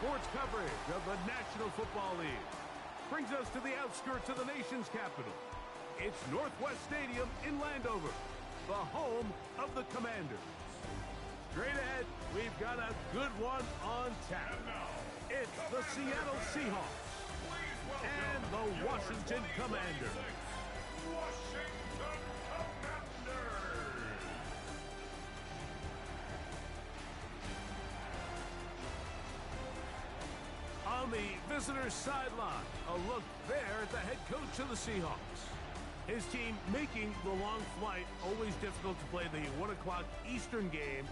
sports coverage of the National Football League brings us to the outskirts of the nation's capital. It's Northwest Stadium in Landover, the home of the Commanders. Straight ahead, we've got a good one on tap. It's the Seattle Seahawks and the Washington Commanders. Washington Commanders! On the visitor's sideline, a look there at the head coach of the Seahawks. His team making the long flight, always difficult to play the 1 o'clock Eastern game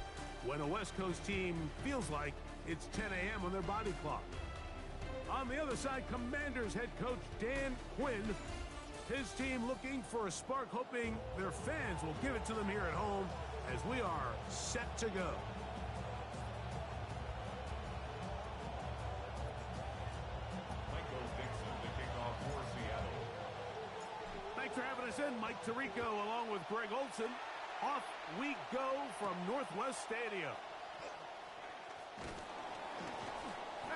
when a West Coast team feels like it's 10 a.m. on their body clock. On the other side, Commanders head coach Dan Quinn. His team looking for a spark, hoping their fans will give it to them here at home as we are set to go. Thanks for having us in, Mike Tirico, along with Greg Olson. Off we go from Northwest Stadium.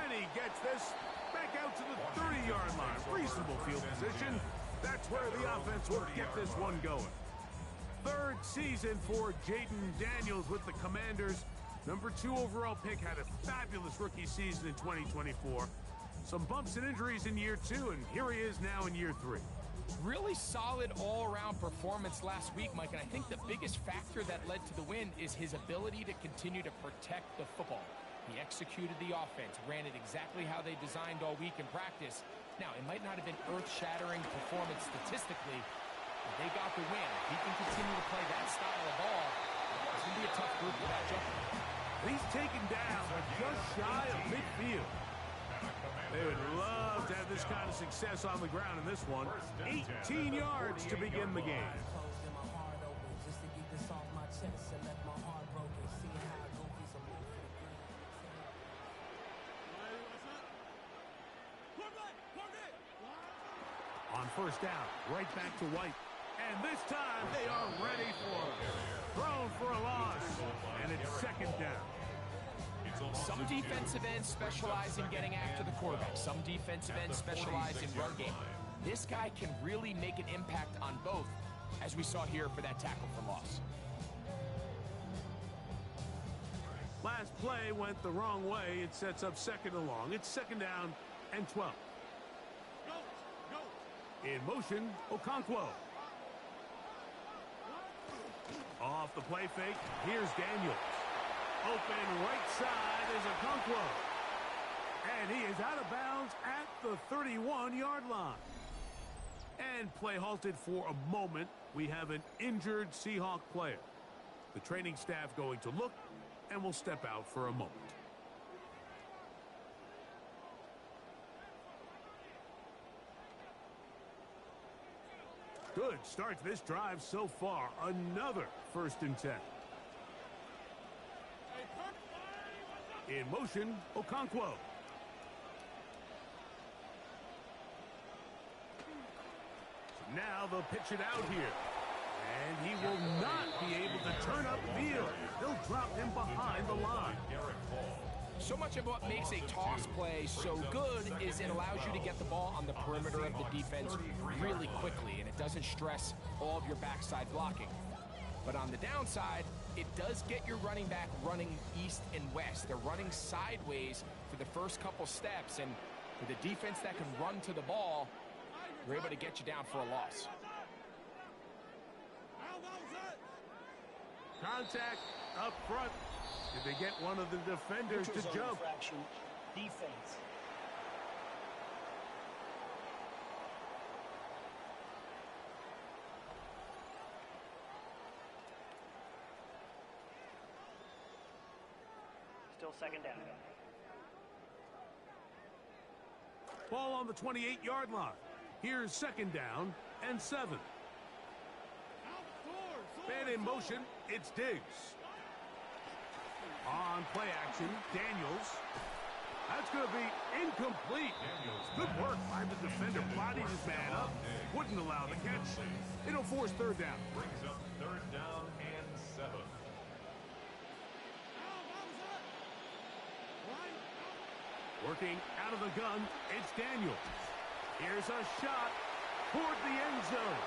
And he gets this back out to the 30-yard line. Reasonable field position. That's where the offense will get this one going. Third season for Jaden Daniels with the Commanders. Number 2 overall pick, had a fabulous rookie season in 2024. Some bumps and injuries in year 2, and here he is now in year 3. Really solid all-around performance last week, Mike, and I think the biggest factor that led to the win is his ability to continue to protect the football. He executed the offense, ran it exactly how they designed all week in practice. Now, it might not have been earth-shattering performance statistically, but they got the win. If he can continue to play that style of ball, it's going to be a tough group to match up. He's taken down just shy of midfield. They would love to have this kind of success on the ground in this one. 18 yards to begin the game. On first down, right back to White. And this time they are ready for it. Thrown for a loss. And it's second down. Some defensive ends specialize in getting after the quarterback. Some defensive ends specialize in run game. This guy can really make an impact on both, as we saw here for that tackle for loss. Last play went the wrong way. It sets up second and long. It's second down and 12. In motion, Okonkwo. Off the play fake, here's Daniels. Open right side is Okonkwo. And he is out of bounds at the 31-yard line. And play halted for a moment. We have an injured Seahawk player. The training staff going to look and will step out for a moment. Good start to this drive so far. Another 1st and 10. In motion, Okonkwo. Now they'll pitch it out here. And he will not be able to turn upfield. They'll drop him behind the line. So much of what makes a toss play so good is it allows you to get the ball on the perimeter of the defense really quickly, and it doesn't stress all of your backside blocking. But on the downside, it does get your running back running east and west. They're running sideways for the first couple steps, and for the defense that can run to the ball, they're able to get you down for a loss. Contact up front. Did they get one of the defenders to jump? Defense. Still second down. Ball on the 28-yard line. Here's second down and 7. Man in motion, it's Diggs. On play action, Daniels. That's going to be incomplete. Good work by the defender. Bodied his man up. Wouldn't allow the catch. It'll force third down. Brings up third down and 7. Working out of the gun, it's Daniels. Here's a shot toward the end zone.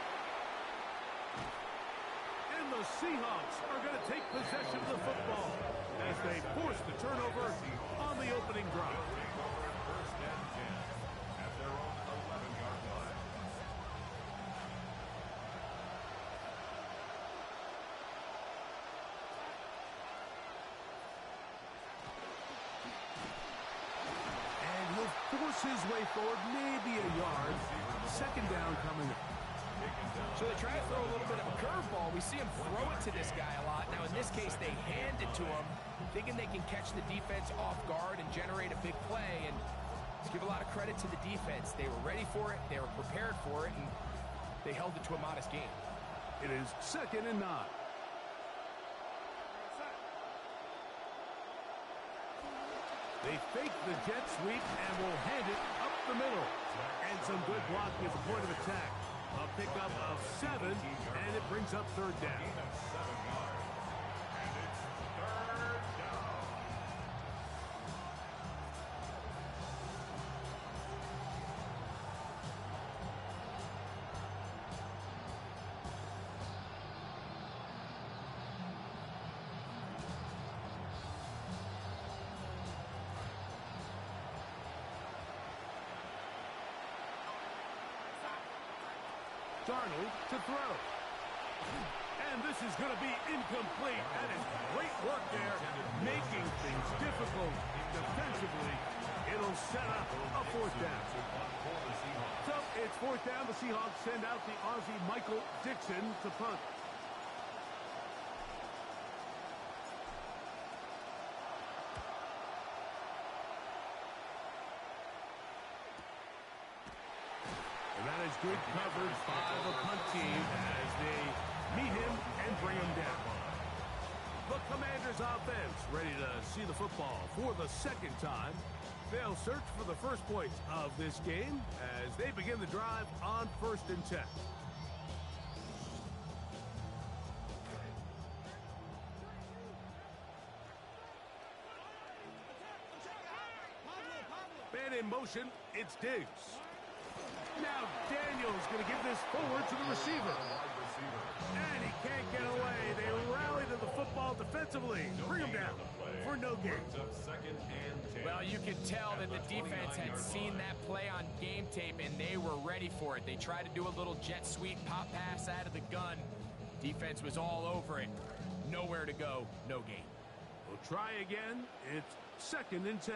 And the Seahawks are going to take possession of the football as they force the turnover on the opening drive. First and 10 at their own 11-yard line. And he'll force his way forward, maybe a yard. Second down coming up. So they try to throw a little bit of a curveball. We see him throw it to this guy a lot. Now, in this case, they hand it to him, thinking they can catch the defense off guard and generate a big play. And let's give a lot of credit to the defense. They were ready for it, they were prepared for it, and they held it to a modest game. It is 2nd and 9. They fake the jet sweep and will hand it up the middle. And some good blocking at the point of attack. A pickup of 7, and it brings up 3rd down. Gain of 7 yards. And it's 3rd down. Darnold to throw. And this is going to be incomplete. That is great work there, making things difficult defensively. It'll set up a 4th down. So it's 4th down. The Seahawks send out the Aussie Michael Dixon to punt. And that is good coverage by the punt team as they meet him and bring him down. The Commanders offense ready to see the football for the 2nd time. They'll search for the first points of this game as they begin the drive on 1st and 10. Man in motion, it's Diggs. Now Daniels going to give this forward to the receiver. And he can't get away. They rally to the football defensively. Bring him down for no gain. Well, you can tell that the defense had seen that play on game tape, and they were ready for it. They tried to do a little jet sweep pop pass out of the gun. Defense was all over it. Nowhere to go, no gain. We'll try again. It's 2nd and 10.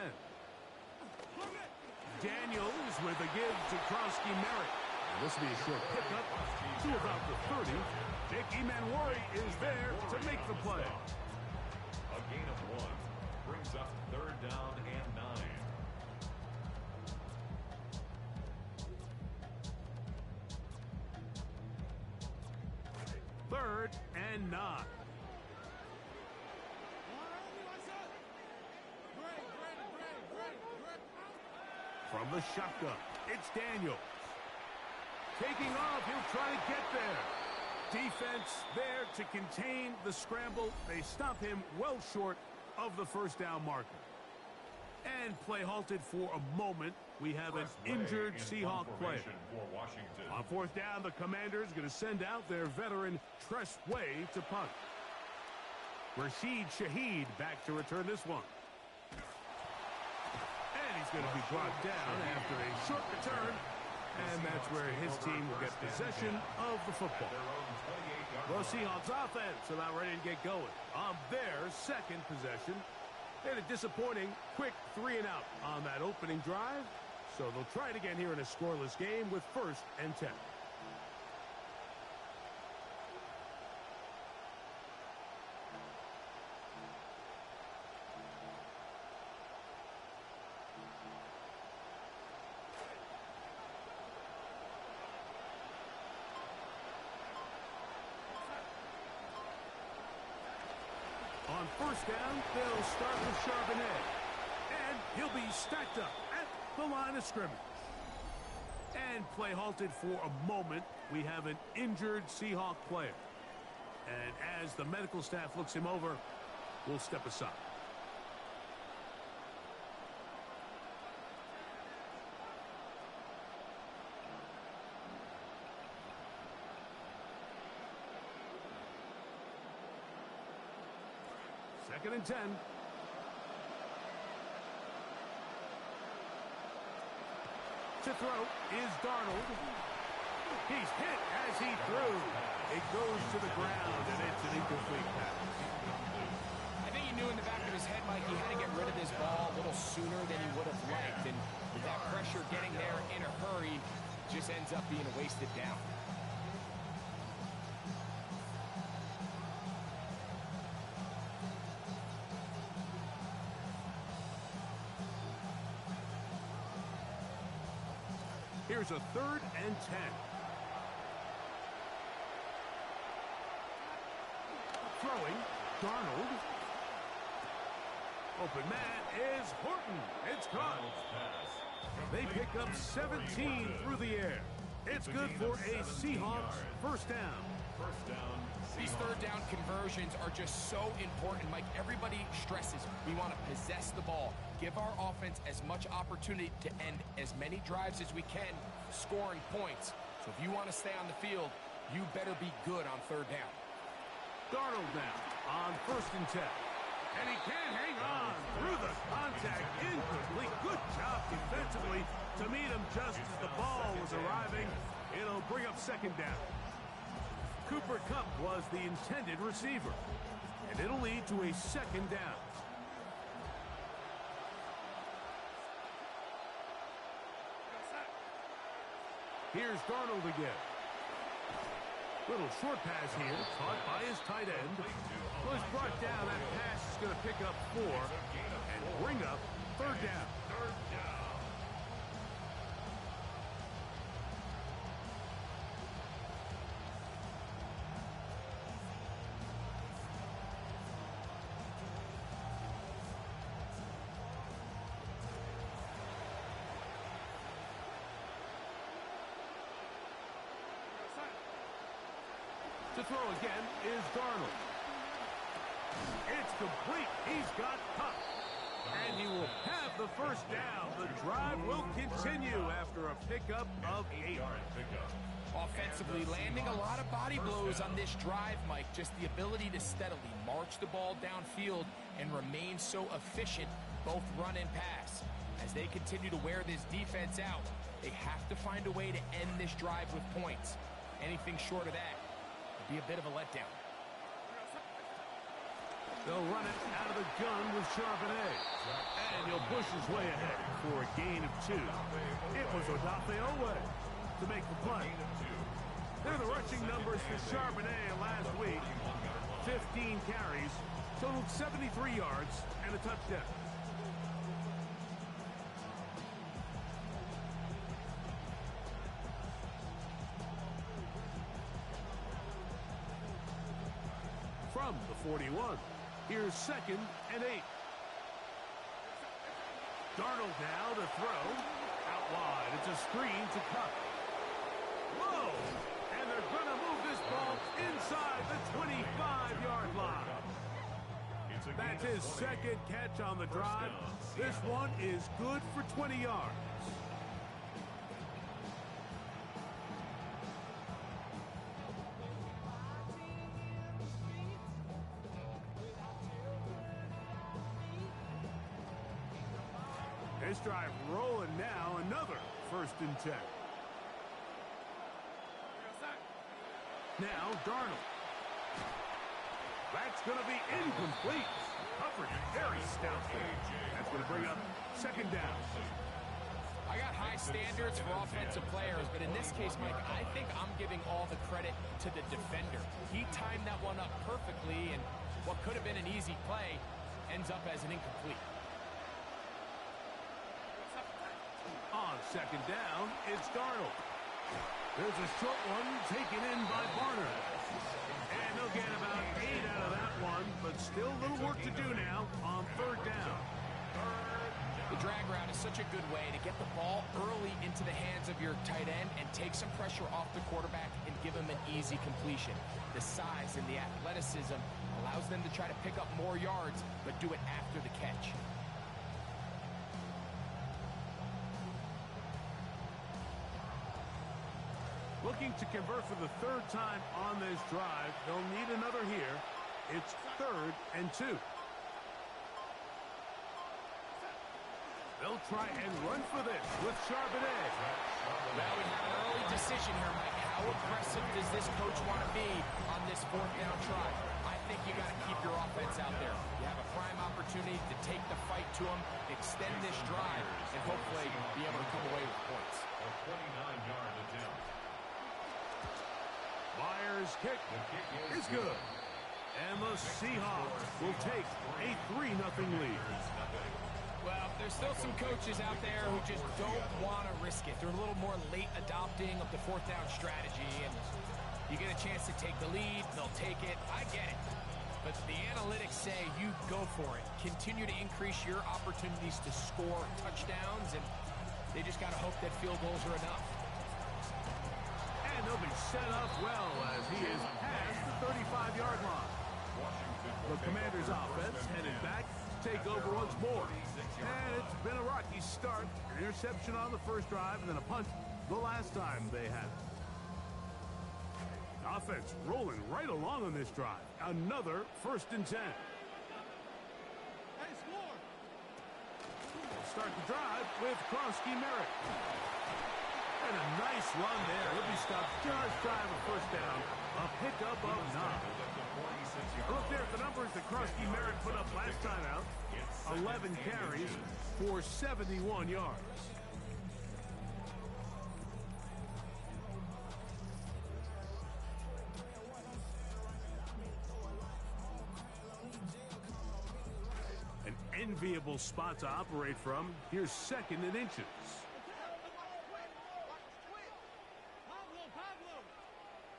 Daniels with a give to Krosky Merritt. This will be a short pickup to about the 30. Jake Emanwari is there to make the play. A gain of 1 brings up 3rd down and 9. 3rd and 9. From the shotgun, it's Daniels. Taking off, he'll try to get there. Defense there to contain the scramble. They stop him well short of the 1st down marker. And play halted for a moment. We have an injured Seahawk player. On 4th down, the Commanders going to send out their veteran Tress Way to punt. Rashid Shaheed back to return this one. He's going to be brought down after a short return, and that's where his team will get possession of the football. The Seahawks offense about ready to get going on their 2nd possession. They had a disappointing quick 3 and out on that opening drive, so they'll try it again here in a scoreless game with 1st and 10. On 1st down, they'll start with Charbonnet. And he'll be stacked up at the line of scrimmage. And play halted for a moment. We have an injured Seahawk player. And as the medical staff looks him over, we'll step aside. 2nd and 10. To throw is Darnold. He's hit as he threw. It goes to the ground, and it's an incomplete pass. I think he knew in the back of his head, Mike, he had to get rid of this ball a little sooner than he would have liked. And with that pressure getting there in a hurry, just ends up being a wasted down. Here's a 3rd and 10. Throwing, Darnold. Open man is Horton. It's caught. They pick up 17 through the air. It's good for a Seahawks first down. These third down conversions are just so important, Mike. Everybody stresses we want to possess the ball, give our offense as much opportunity to end as many drives as we can, scoring points. So if you want to stay on the field, you better be good on third down. Darnold now on 1st and 10. And he can't hang on through the contact. Incomplete. Good job defensively to meet him just as the ball was arriving. It'll bring up 2nd down. Cooper Kupp was the intended receiver. And it'll lead to a 2nd down. Here's Darnold again. Little short pass here, caught by his tight end. Was brought down. That pass is going to pick up 4 and bring up 3rd down. To throw again is Darnold. It's complete. He's got Kupp. And he will have the first down. The drive will continue after a pickup of 8. Offensively, landing a lot of body blows on this drive, Mike. Just the ability to steadily march the ball downfield and remain so efficient, both run and pass. As they continue to wear this defense out, they have to find a way to end this drive with points. Anything short of that be a bit of a letdown. They'll run it out of the gun with Charbonnet. And he'll push his way ahead for a gain of 2. It was Odafe Owe to make the play. They're the rushing numbers for Charbonnet last week. 15 carries, totaled 73 yards, and a touchdown. From the 41, here's 2nd and 8. Darnold now to throw. Out wide, it's a screen to Kupp. Whoa! And they're going to move this ball inside the 25-yard line. That's his 2nd catch on the drive. This one is good for 20 yards. This drive rolling now, another 1st and 10. Now Darnold. That's going to be incomplete. Covered very stoutly. That's going to bring up 2nd down. I got high standards for offensive players, but in this case, Mike, I think I'm giving all the credit to the defender. He timed that one up perfectly, and what could have been an easy play ends up as an incomplete. On 2nd down, it's Darnold. There's a short one taken in by Barner. And they'll get about 8 out of that one, but still a little work to do now on 3rd down. The drag route is such a good way to get the ball early into the hands of your tight end and take some pressure off the quarterback and give him an easy completion. The size and the athleticism allows them to try to pick up more yards, but do it after the catch. Looking to convert for the 3rd time on this drive. They'll need another here. It's 3rd and 2. They'll try and run for this with Charbonnet. Well, we have an early decision here, Mike. How aggressive does this coach want to be on this fourth down try? I think you got to keep your offense out there. You have a prime opportunity to take the fight to them, extend this drive, and hopefully be able to come away with points. A 29-yard attempt. Myers' kick is good. And the Seahawks will take a 3-0 lead. Well, there's still some coaches out there who just don't want to risk it. They're a little more late adopting of the fourth down strategy, and you get a chance to take the lead, they'll take it. I get it. But the analytics say you go for it. Continue to increase your opportunities to score touchdowns, and they just got to hope that field goals are enough. And they'll be set up well as he is past the 35-yard line. The Commanders' offense headed back, take over once more. And it's been a rocky start. An interception on the first drive and then a punt the last time they had it. Offense rolling right along on this drive. Another 1st and 10. We'll start the drive with Krosky-Merritt. And a nice run there. He'll be stopped just shy of a first down. A pickup of 9. Look there at the numbers that Krosky-Merritt put up last time out. 11 carries for 71 yards. An enviable spot to operate from. Here's 2nd and inches.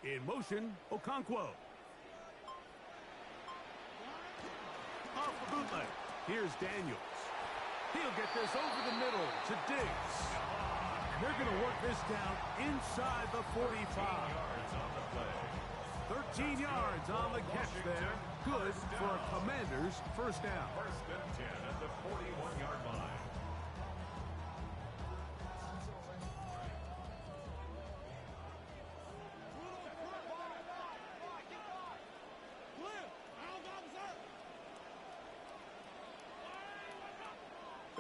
In motion, Okonkwo. Off the bootleg. Here's Daniels. He'll get this over the middle to Diggs. And they're going to work this down inside the 45. 13 yards on the catch there. Good for a Commanders' first down. 1st and 10 at the 41-yard line.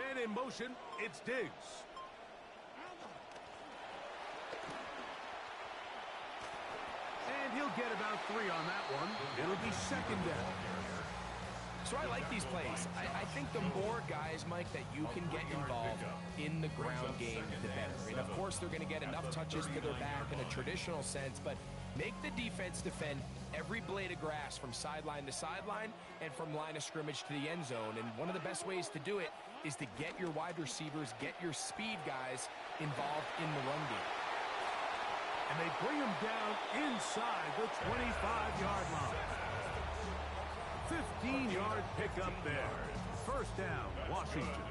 And in motion, it's Diggs. And he'll get about 3 on that one. It'll be 2nd down. So I like these plays. I think the more guys, Mike, that you can get involved in the ground game, the better. And of course, they're going to get enough touches to their back in a traditional sense, but make the defense defend every blade of grass from sideline to sideline and from line of scrimmage to the end zone. And one of the best ways to do it is to get your wide receivers, get your speed guys involved in the run game. And they bring him down inside the 25-yard line. 15-yard pickup there. 1st down, Washington.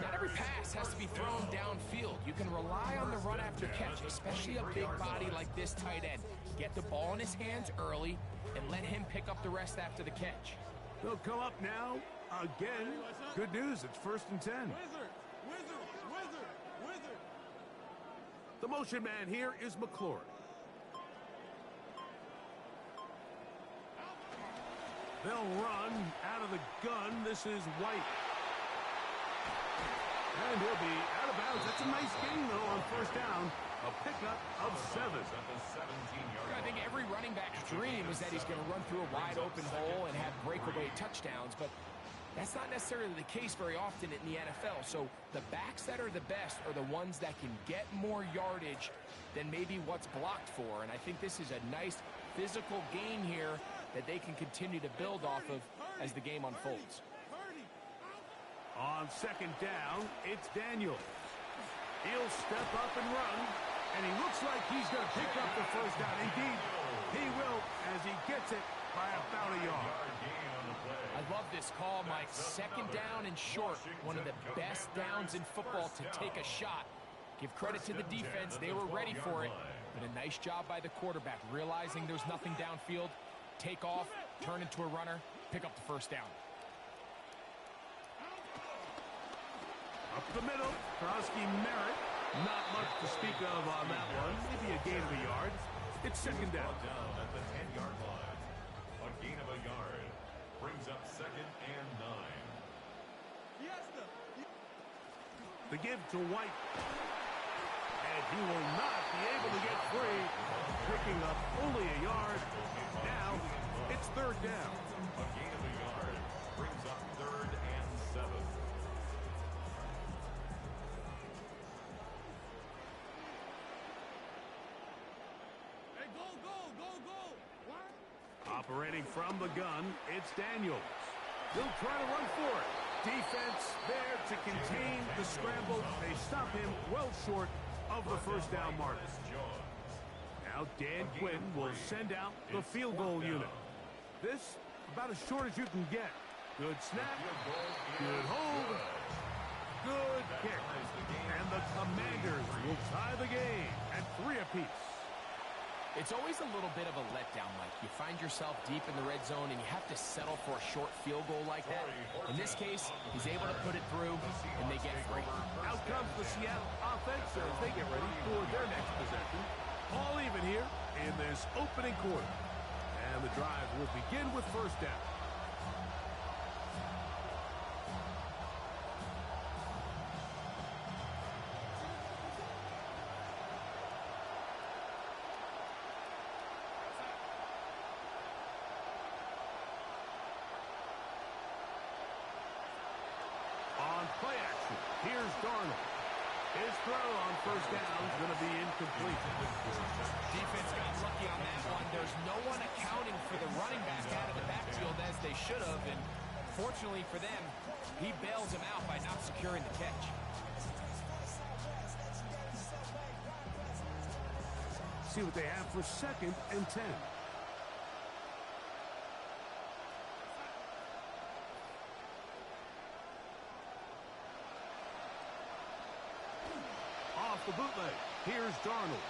Not every pass has to be thrown downfield. You can rely on the run after catch, especially a big body like this tight end. Get the ball in his hands early and let him pick up the rest after the catch. They'll come up now again. Good news, it's 1st and 10. The motion man here is McLaurin. They'll run out of the gun. This is White. And he'll be out of bounds. That's a nice gain, though, on 1st down. A pickup of 7. I think every running back's dream is that he's going to run through a wide open hole and have breakaway touchdowns, but that's not necessarily the case very often in the NFL. So the backs that are the best are the ones that can get more yardage than maybe what's blocked for. And I think this is a nice physical gain here that they can continue to build off of as the game unfolds. On 2nd down, it's Daniels. He'll step up and run, and he looks like he's going to pick up the 1st down. Indeed, he will as he gets it by about a yard. I love this call, Mike. 2nd down and short. One of the best downs in football to take a shot. Give credit to the defense. They were ready for it. But a nice job by the quarterback, realizing there's nothing downfield. Take off, turn into a runner, pick up the 1st down. Up the middle, Krosky-Merritt. Not much to speak of on that one. Maybe a gain of a yard. It's 2nd down. Down at the 10-yard line. A gain of a yard brings up 2nd and 9. The give to White. And he will not be able to get free. Picking up only a yard. Now it's third down. A gain of a yard brings up 3rd and 7. Hey, go, go, go, go. What? Operating from the gun, it's Daniels. He'll try to run for it. Defense there to contain the scramble. They stop him well short of the first down mark. Now Dan Quinn will send out the field goal unit. This about as short as you can get. Good snap, good hold, good kick. And the Commanders will tie the game at 3 apiece. It's always a little bit of a letdown, Mike. You find yourself deep in the red zone, and you have to settle for a short field goal like that. In this case, he's able to put it through, and they get free. Out comes the Seattle offense as they get ready for their next possession. All even here in this opening quarter. And the drive will begin with first down. Play action. Here's Darnold. His throw on first down is going to be incomplete. Defense got lucky on that one. There's no one accounting for the running back out of the backfield as they should have, and fortunately for them, he bails him out by not securing the catch. See what they have for 2nd and 10. The bootleg. Here's Darnold.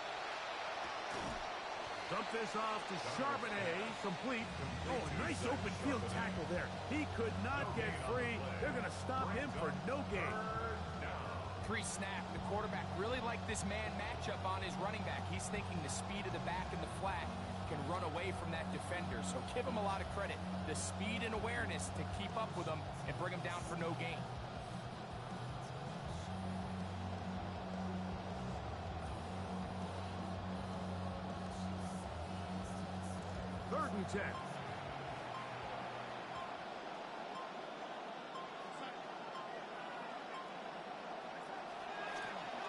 Dump this off to Charbonnet. Complete. Oh, nice open field tackle there. He could not get free. They're going to stop him for no gain. Pre-snap, the quarterback really liked this man matchup on his running back. He's thinking the speed of the back in the flat can run away from that defender. So give him a lot of credit. The speed and awareness to keep up with him and bring him down for no gain. Third and 10.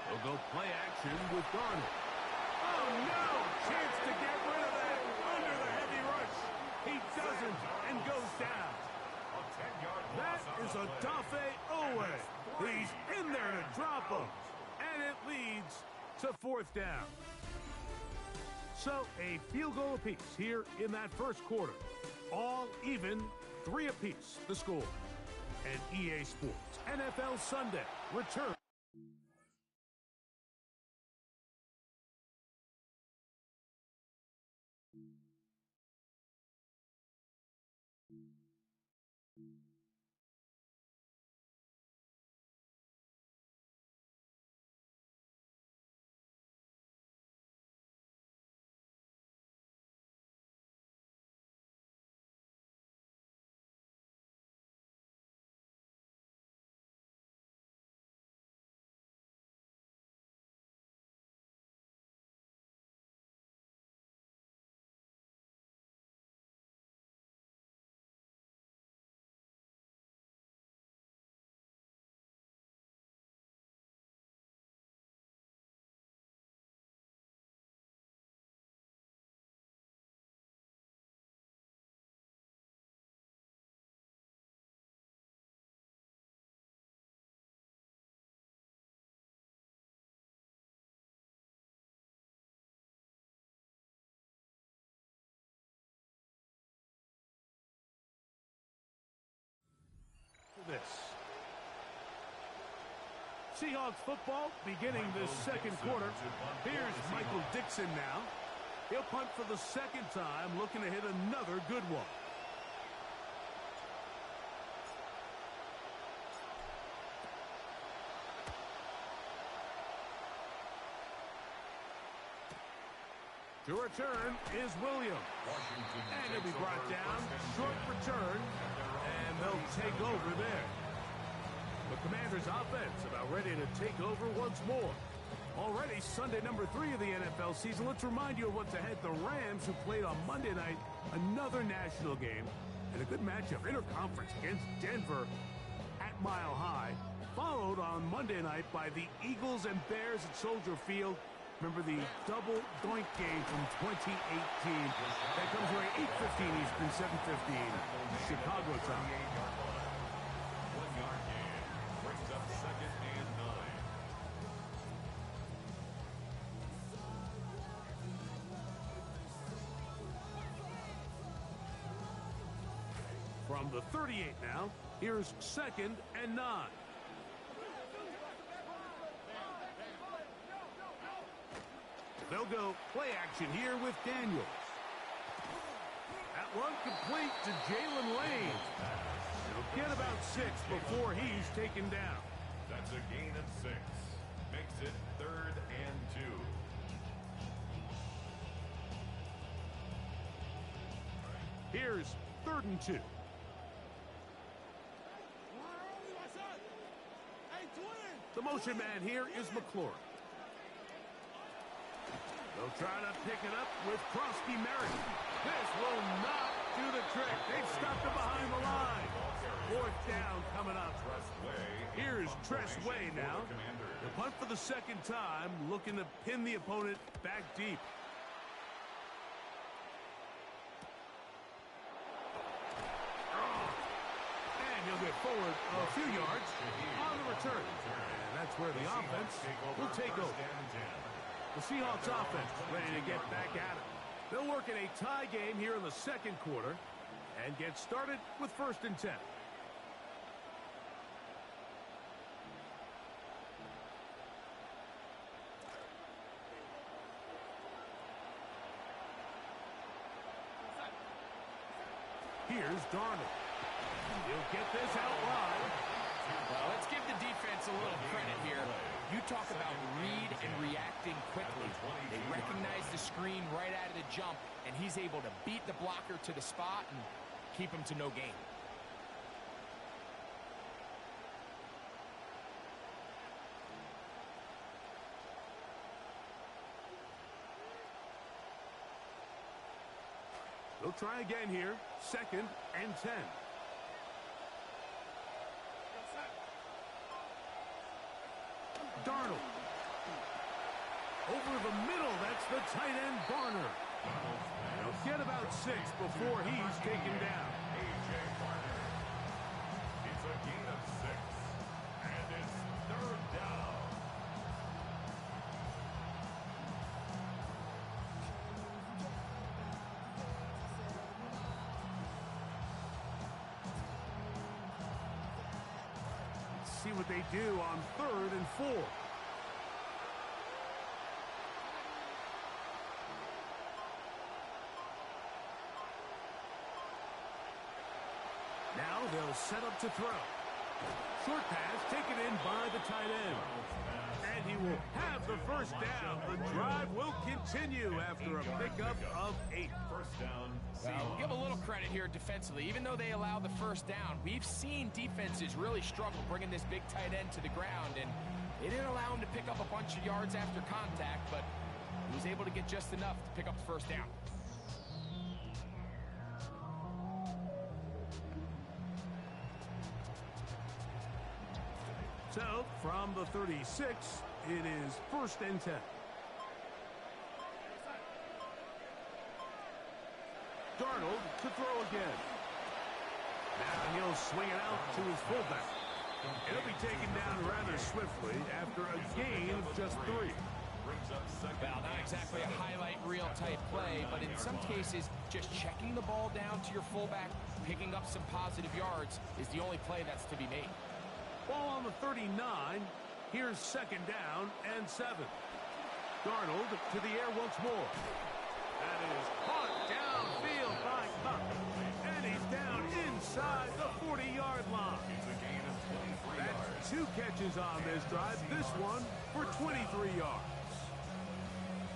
They'll go play action with Darnold. Oh, no! Chance to get rid of that under the heavy rush. He doesn't and goes down. That is a Dafe Owe. He's in there to drop him. And it leads to 4th down. So, a field goal apiece here in that first quarter. All even, 3 apiece, the score. And EA Sports NFL Sunday return. This. Seahawks football beginning this second quarter. Here's Michael Dixon now. He'll punt for the 2nd time, looking to hit another good one. To return is Williams. And he'll be brought down. Short return. And they'll take over there. The Commanders' offense about ready to take over once more. Already Sunday number 3 of the NFL season. Let's remind you of what's ahead. The Rams, who played on Monday night, another national game, and a good matchup, interconference against Denver at Mile High, followed on Monday night by the Eagles and Bears at Soldier Field. Remember the double doink game from 2018. That comes right 8:15 Eastern, 7:15 Chicago time. 1-yard gain brings up 2nd and 9. From the 38 now, here's 2nd and 9. They'll go play action here with Daniels. That one complete to Jalen Lane. He'll get about 6 before he's taken down. That's a gain of 6. Makes it 3rd and 2. Here's 3rd and 2. The motion man here is McLaurin. They'll try to pick it up with Crosby Merritt. This will not do the trick. They've stopped it behind the line. 4th down coming up. Here's Tress Way now. The punt for the 2nd time, looking to pin the opponent back deep. And he'll get forward a few yards on the return. And that's where the offense will take over. The Seahawks offense ready to get back at it. They'll work in a tie game here in the 2nd quarter and get started with 1st and 10. Here's Darnold. He'll get this out wide. Well, let's give the defense a little credit here. You talk about read and reacting quickly. They recognize the screen right out of the jump, and he's able to beat the blocker to the spot and keep him to no gain. They'll try again here. 2nd and 10. Darnold. Over the middle, that's the tight end, Barner. He'll get about 6 before he's taken down. A.J. Barner. It's a gain of 6. And it's 3rd down. Let's see what they do on 3rd and 4. Now they'll set up to throw. Short pass taken in by the tight end. And he will have the 1st down. The drive will continue after a pickup of 8. 1st down. Well, give a little credit here defensively. Even though they allow the 1st down, we've seen defenses really struggle bringing this big tight end to the ground, and they didn't allow him to pick up a bunch of yards after contact, but he was able to get just enough to pick up the 1st down. So, from the 36, it is 1st and 10. Darnold to throw again. Now he'll swing it out to his fullback. It'll be taken down rather swiftly after a gain of just 3. Well, not exactly a highlight reel type play, but in some cases, just checking the ball down to your fullback, picking up some positive yards is the only play that's to be made. Ball on the 39. Here's 2nd down and 7. Darnold to the air once more. That is caught downfield by Cup. And he's down inside the 40-yard line. That's 2 catches on this drive. This one for 23 yards.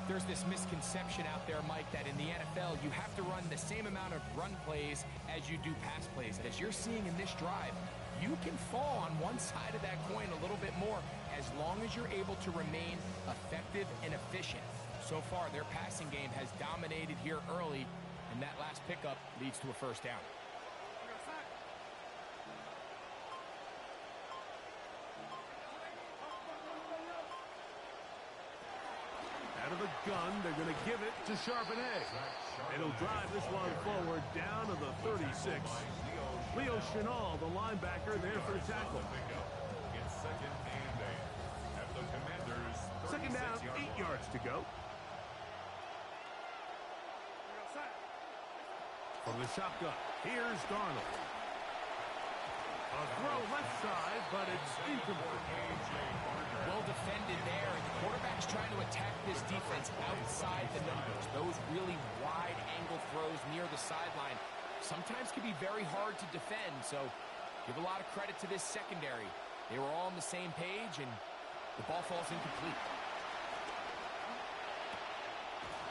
There's this misconception out there, Mike, that in the NFL, you have to run the same amount of run plays as you do pass plays. As you're seeing in this drive, you can fall on one side of that coin a little bit more as long as you're able to remain effective and efficient. So far, their passing game has dominated here early, and that last pickup leads to a first down. Out of the gun, they're going to give it to Charbonnet. It'll drive this one forward down to the 36. Leo Chenal, the linebacker, there for the tackle. It's second and 8. At the Commanders' Second down, 8 yards to go. From the shotgun, here's Darnold. A throw left side, but it's incomplete. Well defended there, and the quarterback's trying to attack this defense outside the numbers. Those really wide angle throws near the sideline sometimes can be very hard to defend, so give a lot of credit to this secondary. They were all on the same page, and the ball falls incomplete.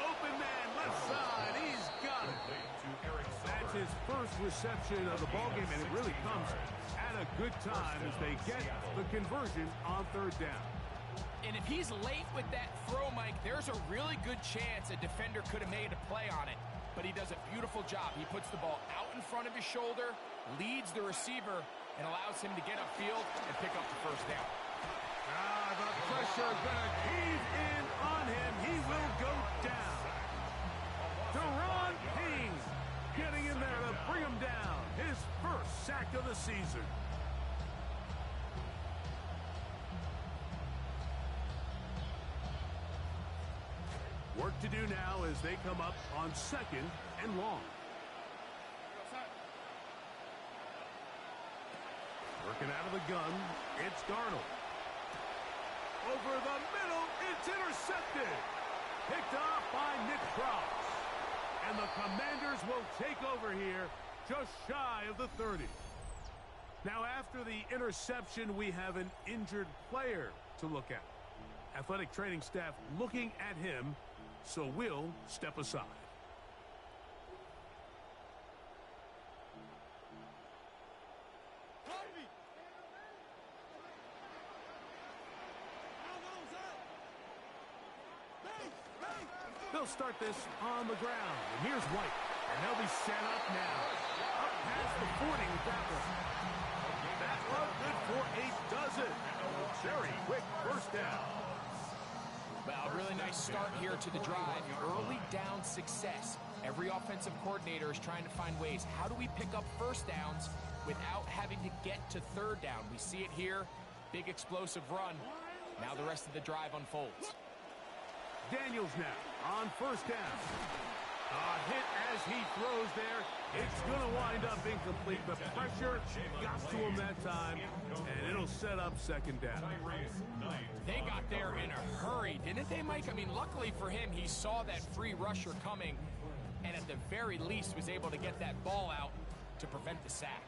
Open man, left side, he's got it. That's his first reception of the ballgame, and it really comes at a good time as they get the conversion on third down. And if he's late with that throw, Mike, there's a really good chance a defender could have made a play on it. But he does a beautiful job. He puts the ball out in front of his shoulder, leads the receiver, and allows him to get upfield and pick up the first down. The pressure gonna cave in on him. He will go down. Deron Payne getting in there to bring him down. His first sack of the season. Work to do now as they come up on second and long. Working out of the gun, it's Darnold. Over the middle, it's intercepted. Picked off by Nick Cross. And the Commanders will take over here just shy of the 30. Now after the interception, we have an injured player to look at. Athletic training staff looking at him, so we'll step aside. They'll start this on the ground. And here's White. And they'll be set up now. Up past the 40 with that one. That one good for 8 does it. Very quick first down. Well, a really nice start here to the drive. Early down success. Every offensive coordinator is trying to find ways. How do we pick up first downs without having to get to third down? We see it here. Big explosive run. Now the rest of the drive unfolds. Daniels now on first down. A hit as he throws there. It's going to wind up incomplete. The pressure got to him that time, and it'll set up second down. They got there in a hurry, didn't they, Mike? I mean, luckily for him, he saw that free rusher coming, and at the very least was able to get that ball out to prevent the sack.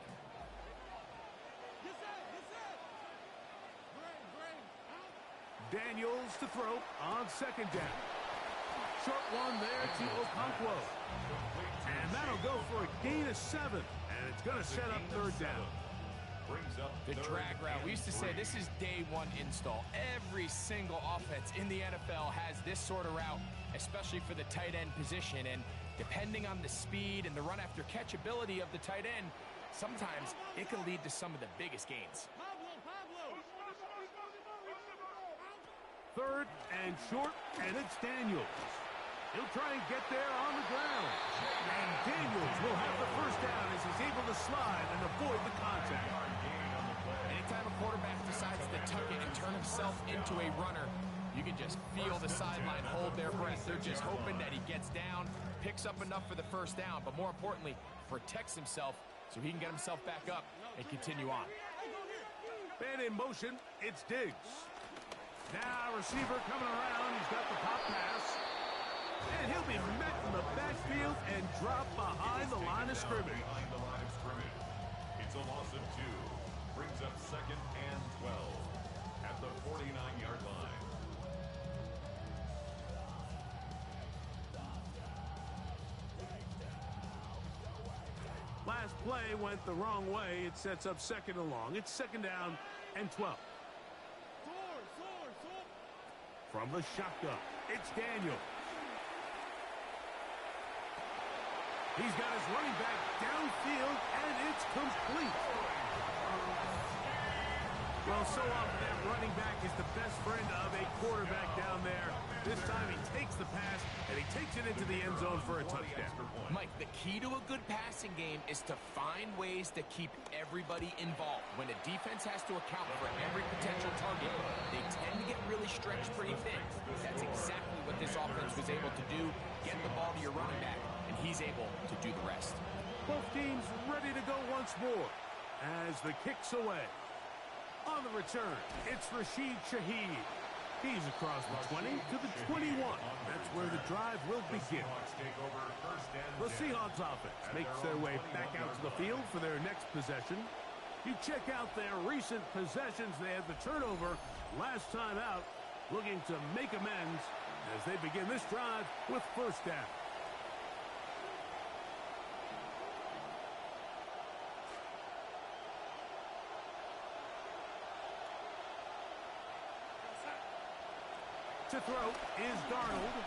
Daniels to throw on second down. Short one there to Okonkwo. And that'll go for a gain of 7. And it's going to set up third down. The drag route. We used to say this is day one install. Every single offense in the NFL has this sort of route, especially for the tight end position. And depending on the speed and the run after catch ability of the tight end, sometimes it can lead to some of the biggest gains. Third and short, and it's Daniels. He'll try and get there on the ground. And Daniels will have the first down as he's able to slide and avoid the contact. Anytime a quarterback decides to tuck it and turn himself into a runner, you can just feel the sideline hold their breath. They're just hoping that he gets down, picks up enough for the first down, but more importantly, protects himself so he can get himself back up and continue on. And in motion, it's Diggs. Now receiver coming around. He's got the pop pass. And he'll be met in the backfield and dropped behind the line of scrimmage. It's a loss of 2. Brings up second and 12 at the 49-yard line. last play went the wrong way. It sets up 2nd and long. It's 2nd down and 12. From the shotgun, it's Daniel. He's got his running back downfield, and it's complete. Well, so often that running back is the best friend of a quarterback down there. This time he takes the pass, and he takes it into the end zone for a touchdown. Mike, the key to a good passing game is to find ways to keep everybody involved. When a defense has to account for every potential target, they tend to get really stretched pretty thin. That's exactly what this offense was able to do. Get the ball to your running back, and he's able to do the rest. Both teams ready to go once more as the kick's away. On the return, it's Rashid Shaheed. He's across the 20 to the 21. That's where the drive will begin. The Seahawks offense makes their way back out to the field for their next possession. You check out their recent possessions. They had the turnover last time out, looking to make amends as they begin this drive with 1st down. To throw is Darnold.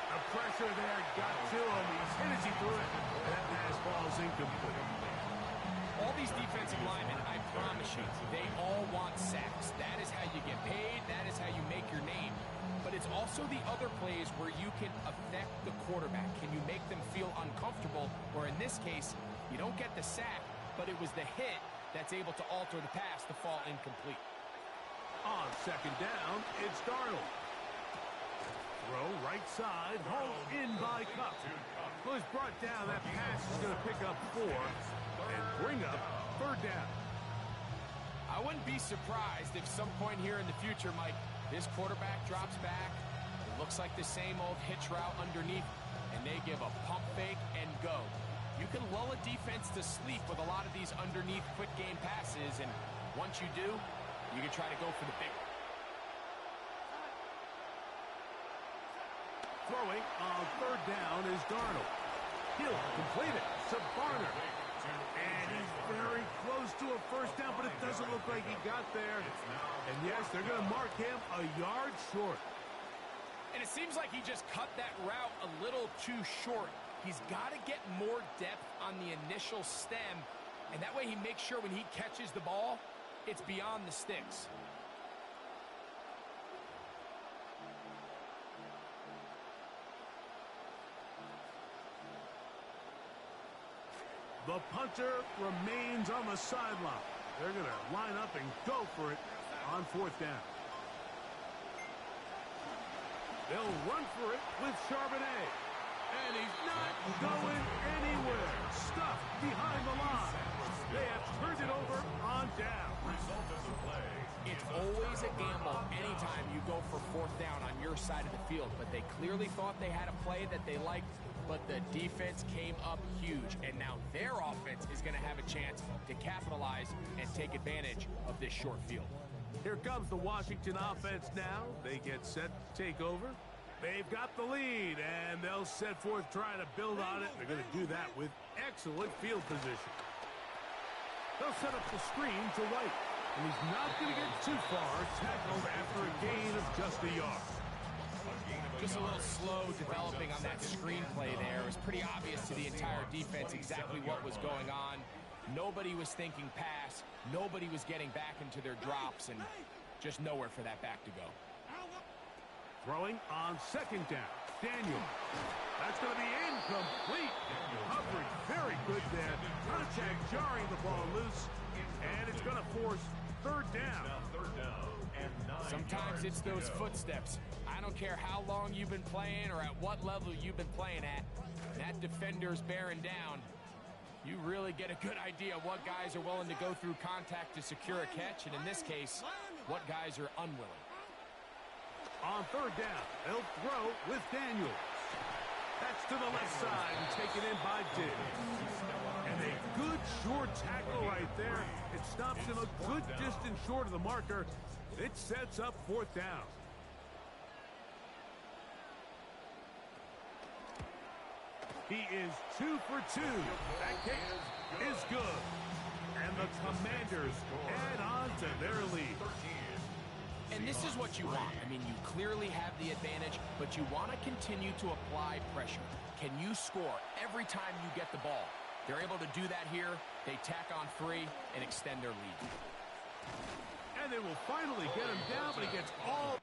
The pressure there got to him. He's hit as he threw it. That pass falls incomplete. All these defensive linemen, I promise you, they all want sacks. That is how you get paid. That is how you make your name. But it's also the other plays where you can affect the quarterback. Can you make them feel uncomfortable? Or in this case, you don't get the sack, but it was the hit that's able to alter the pass to fall incomplete. On 2nd down, it's Darnold. Throw right side, hauled in by Cup. Well, he's brought down. That pass is going to pick up 4 and bring up 3rd down. I wouldn't be surprised if some point here in the future, Mike, this quarterback drops back. It looks like the same old hitch route underneath, and they give a pump fake and go. You can lull a defense to sleep with a lot of these underneath quick game passes, and once you do, you can try to go for the big one. Throwing on 3rd down is Darnold. He'll complete it to Barner. And he's very close to a 1st down, but it doesn't look like he got there. And yes, they're going to mark him a yard short. And it seems like he just cut that route a little too short. He's got to get more depth on the initial stem, and that way he makes sure when he catches the ball, it's beyond the sticks. The punter remains on the sideline. They're going to line up and go for it on 4th down. They'll run for it with Charbonnet. And he's not going anywhere. Stuffed behind the line. They have turned it over on down. It's always a gamble anytime you go for 4th down on your side of the field, but they clearly thought they had a play that they liked, but the defense came up huge, and now their offense is going to have a chance to capitalize and take advantage of this short field. Here comes the Washington offense now. They get set to take over. They've got the lead, and they'll set forth trying to build on it. They're going to do that with excellent field position. They'll set up the screen to White, and he's not going to get too far, tackled after a gain of just a yard. Just a little slow developing on that screenplay there. It was pretty obvious to the entire defense exactly what was going on. Nobody was thinking pass. Nobody was getting back into their drops, and just nowhere for that back to go. Throwing on 2nd down. Daniel. That's going to be incomplete. Coverage very good there. Contact jarring the ball loose, and it's going to force 3rd down. Sometimes it's those footsteps. I don't care how long you've been playing or at what level you've been playing at. That defender's bearing down. You really get a good idea of what guys are willing to go through contact to secure a catch, and in this case, what guys are unwilling. On 3rd down, they'll throw with Daniels. That's to the left side and taken in by Diggs. And a good short tackle right there. It stops him a good distance short of the marker. It sets up 4th down. He is 2 for 2. That kick is good. And the Commanders add on to their lead. And this is what you want. I mean, you clearly have the advantage, but you want to continue to apply pressure. Can you score every time you get the ball? They're able to do that here. They tack on 3 and extend their lead. And they will finally get him down, but he gets all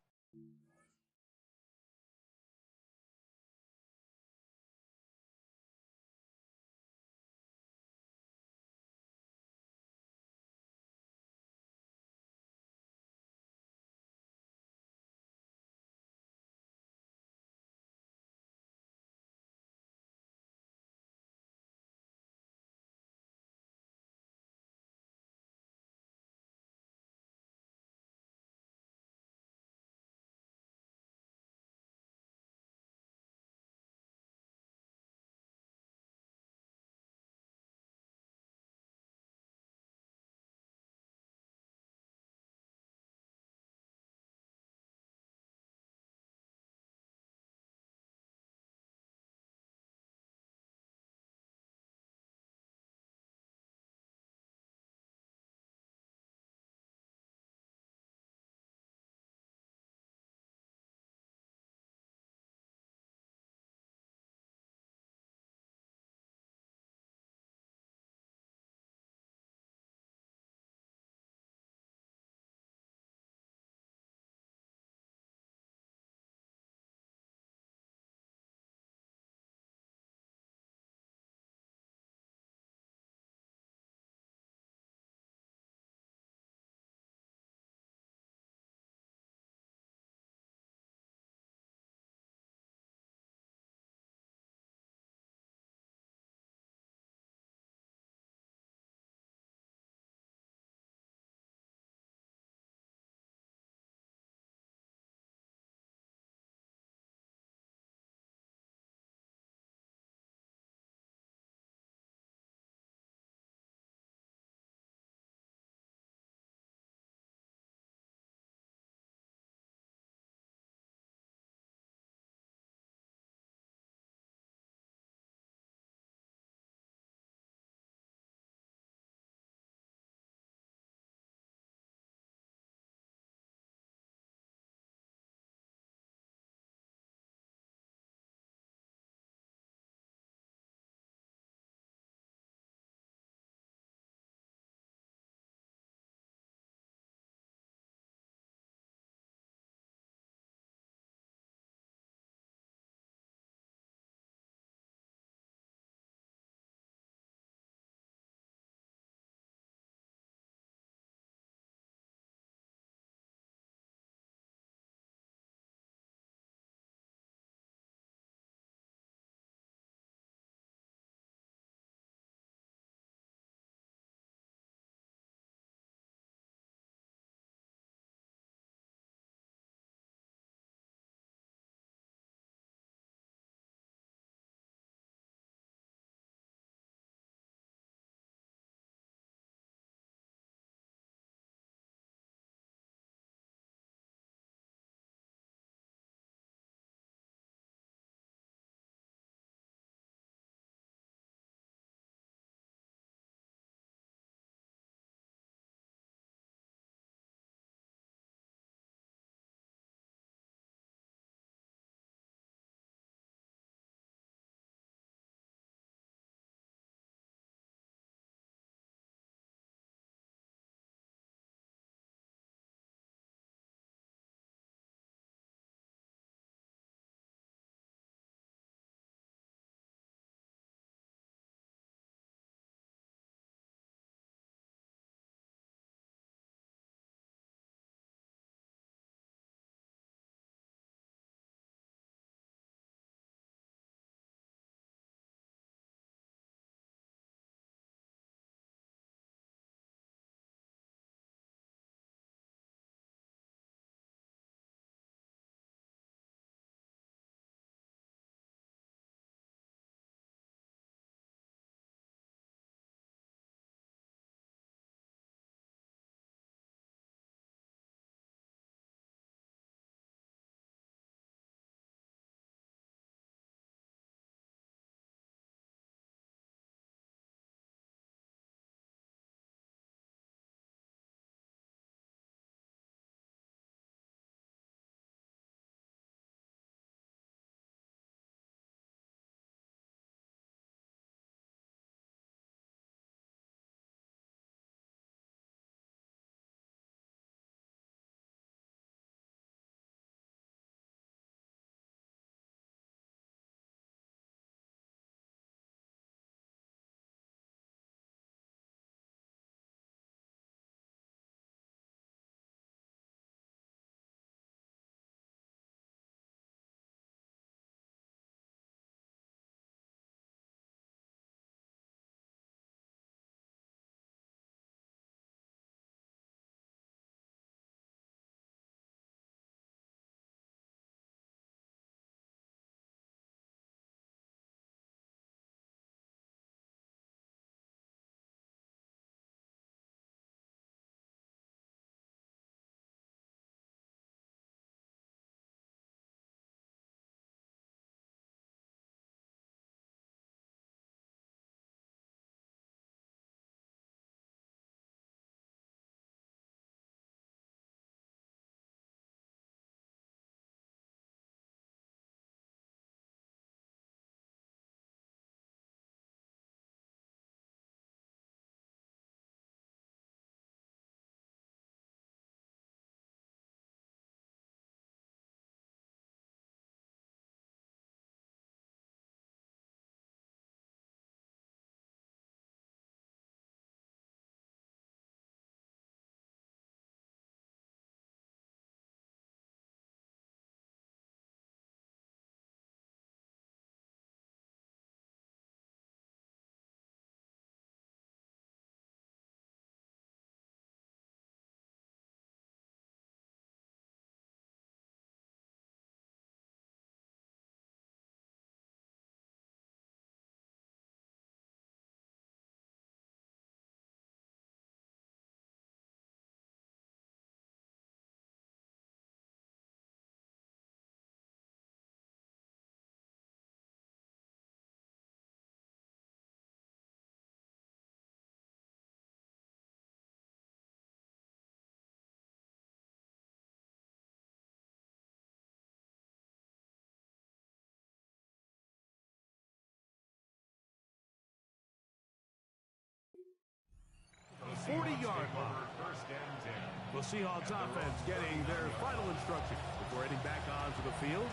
First and 10. The Seahawks offense getting their final instructions before heading back onto the field.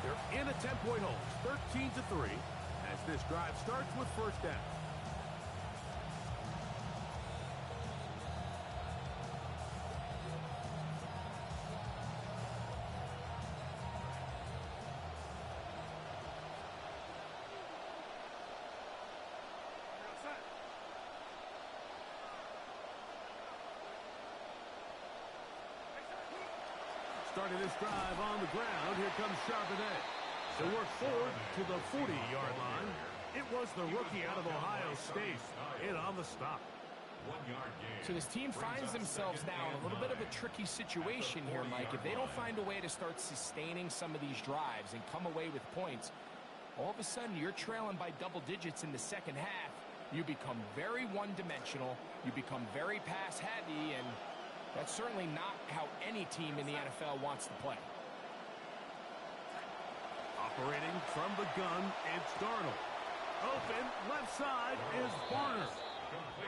They're in a 10-point hole, 13-3, as this drive starts with first down. Starting this drive on the ground, here comes Charbonnet. They work forward to the 40-yard line. It was the rookie out of Ohio State in on the stop. 1 yard gain. So this team finds themselves now in a little bit of a tricky situation here, Mike. If they don't find a way to start sustaining some of these drives and come away with points, all of a sudden you're trailing by double digits in the second half. You become very one-dimensional. You become very pass-heavy, and that's certainly not how any team in the NFL wants to play. Operating from the gun, it's Darnold. Open, left side is Barner.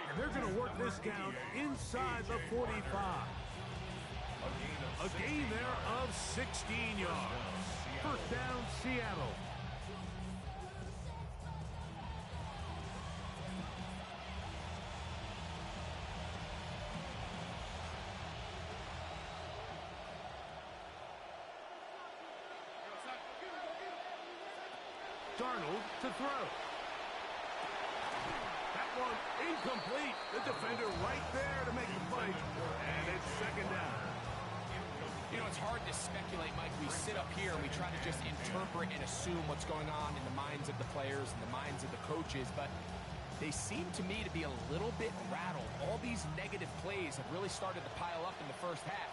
And they're going to work this down inside the 45. A gain there of 16 yards. First down, Seattle. Darnold to throw. That one incomplete. The defender right there to make the play. And it's second down. You know, it's hard to speculate, Mike. We sit up here and we try to just interpret and assume what's going on in the minds of the players and the minds of the coaches, but they seem to me to be a little bit rattled. All these negative plays have really started to pile up in the first half.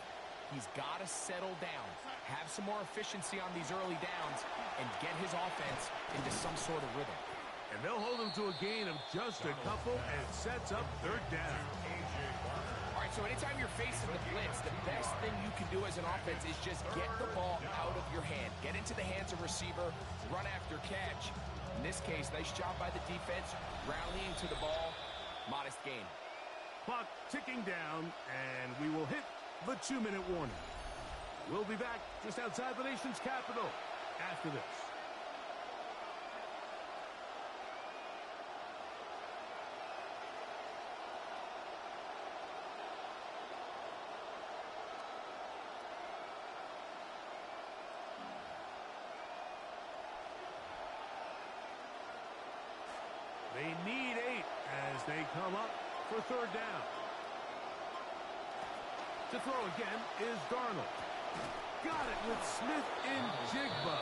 He's got to settle down, have some more efficiency on these early downs, and get his offense into some sort of rhythm. And they'll hold him to a gain of just a couple, and it sets up third down. All right, so anytime you're facing the blitz, the best thing you can do as an offense is just get the ball out of your hand. Get into the hands of receiver, run after catch. In this case, nice job by the defense, rallying to the ball, modest gain. Clock ticking down, and we will hit the 2-minute warning. We'll be back just outside the nation's capital after this. They need 8 as they come up for third down. To throw again is Darnold. Got it with Smith and Jigba.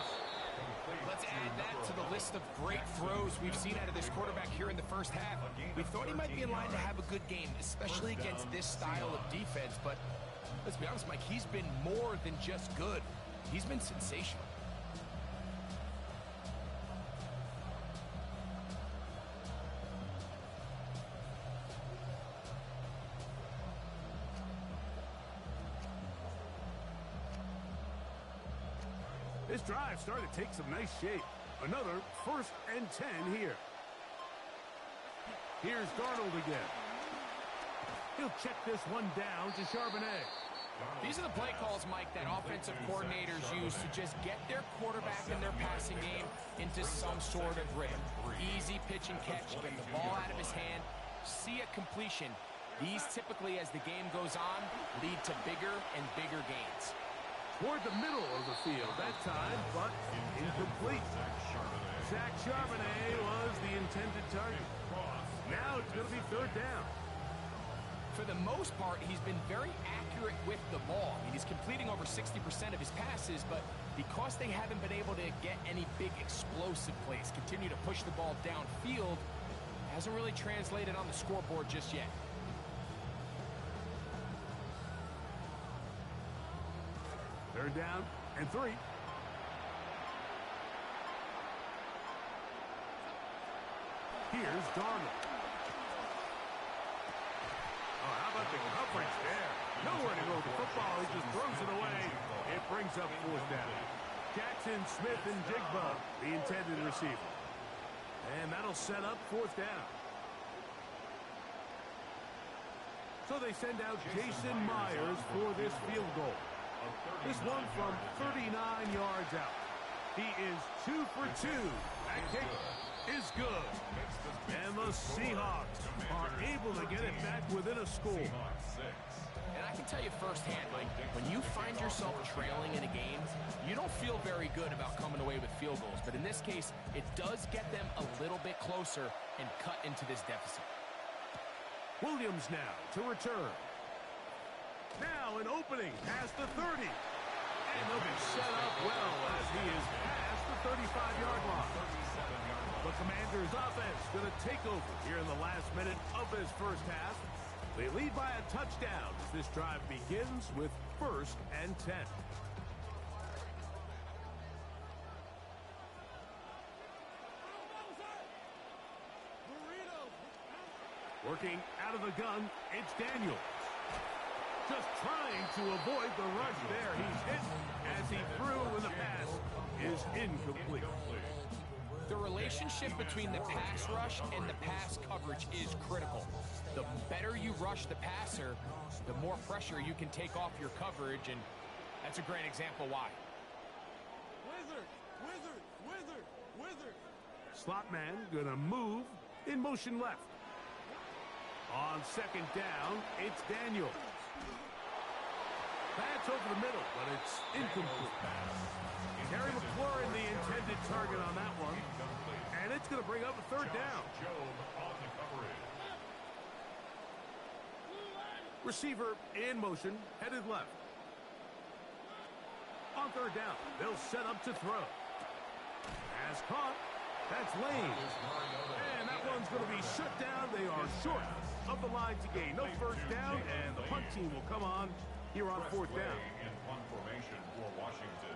Let's add that to the list of great throws we've seen out of this quarterback here in the first half. We thought he might be in line to have a good game, especially against this style of defense. But let's be honest, Mike, he's been more than just good. He's been sensational. This drive started to take some nice shape. Another first and 10 here. Here's Darnold again. He'll check this one down to Charbonnet. These are the play calls, Mike, that offensive coordinators use to just get their quarterback and their passing game into some sort of rhythm. Easy pitch and catch, get the ball out of his hand, see a completion. These typically, as the game goes on, lead to bigger and bigger gains. Toward the middle of the field that time, but incomplete. Zach Charbonnet was the intended target. Now it's going to be third down. For the most part, he's been very accurate with the ball. I mean, he's completing over 60% of his passes, but because they haven't been able to get any big explosive plays, continue to push the ball downfield, hasn't really translated on the scoreboard just yet. Third down and 3. Here's Darnold. Oh, how about the coverage there? Nowhere to go with the football. He just throws it away. It brings up fourth down. Jackson, Smith, and Jigba, the intended receiver. And that'll set up fourth down. So they send out Jason Myers for this field goal. This one from 39 yards out. He is 2 for 2. That kick is good. And the Seahawks are able to get it back within a score. And I can tell you firsthand, Mike, when you find yourself trailing in a game, you don't feel very good about coming away with field goals. But in this case, it does get them a little bit closer and cut into this deficit. Williams now to return. Now an opening past the 30. And they'll be set up well as he is past the 35-yard line. The Commanders' offense going to take over here in the last minute of this first half. They lead by a touchdown as this drive begins with 1st and 10. Working out of the gun, it's Daniels. Just trying to avoid the rush there. He's hit as he threw, and the pass is incomplete. The relationship between the pass rush and the pass coverage is critical. The better you rush the passer, the more pressure you can take off your coverage, and that's a great example why. Wizard. Slot man gonna move in motion left. On 2nd down, it's Daniels. That's over the middle, but it's incomplete. Terry McLaurin, the intended target on that one. And it's going to bring up a 3rd down. Receiver in motion, headed left. On 3rd down, they'll set up to throw. As caught, that's Lane. And that one's going to be shut down. They are short of the line to gain. No 1st down, and the punt team will come on here on 4th down. In punt formation for Washington.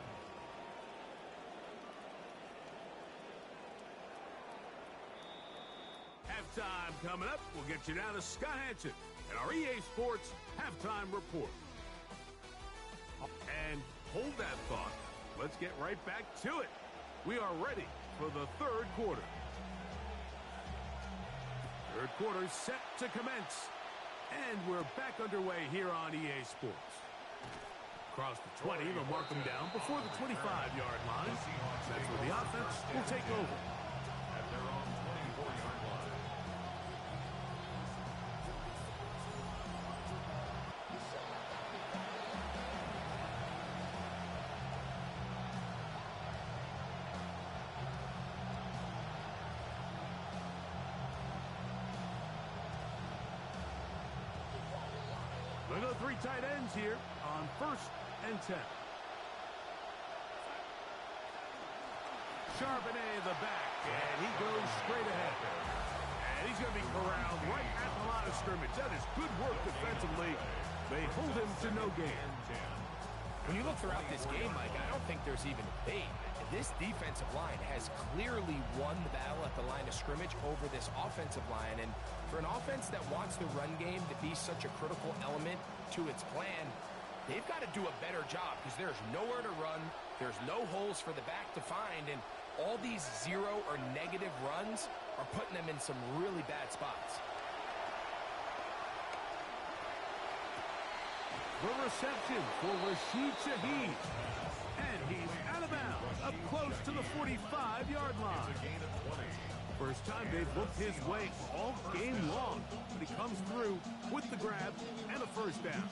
Halftime coming up. We'll get you down to Scott Hansen and our EA Sports Halftime Report. And hold that thought. Let's get right back to it. We are ready for the 3rd quarter. 3rd quarter set to commence. And we're back underway here on EA Sports. Across the 20, they'll mark them down before the 25-yard line. That's where the offense will take over. At their own 24-yard line. Look at the 3 tight ends here on 1st and 10. Charbonnet the back, and he goes straight ahead. And he's going to be corralled right at the line of scrimmage. That is good work defensively. They hold him to no gain. When you look throughout this game, Mike, I don't think there's even debate. This defensive line has clearly won the battle at the line of scrimmage over this offensive line. And for an offense that wants the run game to be such a critical element to its plan, they've got to do a better job because there's nowhere to run. There's no holes for the back to find. And all these 0 or negative runs are putting them in some really bad spots. The reception for Rashid Shaheed. And he's out of bounds, up close to the 45-yard line. First time they've looked his way all game long, but he comes through with the grab and a 1st down.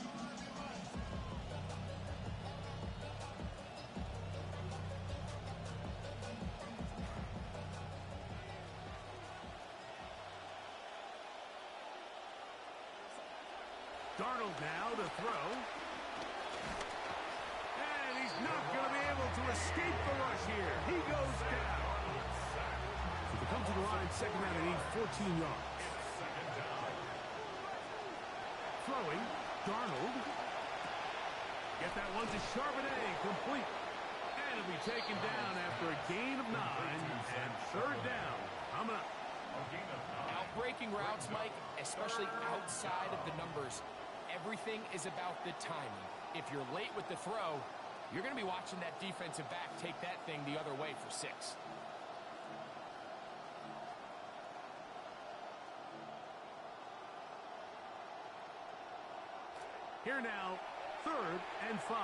Darnold now to throw. And he's not going to be able to escape the rush here. He goes down. So they come to the line, 2nd down, and need 14 yards. Throwing, Darnold. Get that one to Charbonnet, complete. And it'll be taken down after a gain of 9 and 3rd down coming up. Outbreaking routes, Mike, especially outside of the numbers, everything is about the timing. If you're late with the throw, you're going to be watching that defensive back take that thing the other way for 6. Here now, 3rd and 5.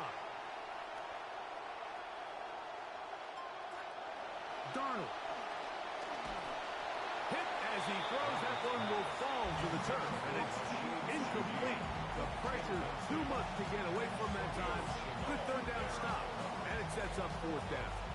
Darnold. Hit as he throws. That one will fall to the turf, and it's incomplete. The pressure too much to get away from that time. Good 3rd down stop, and it sets up 4th down.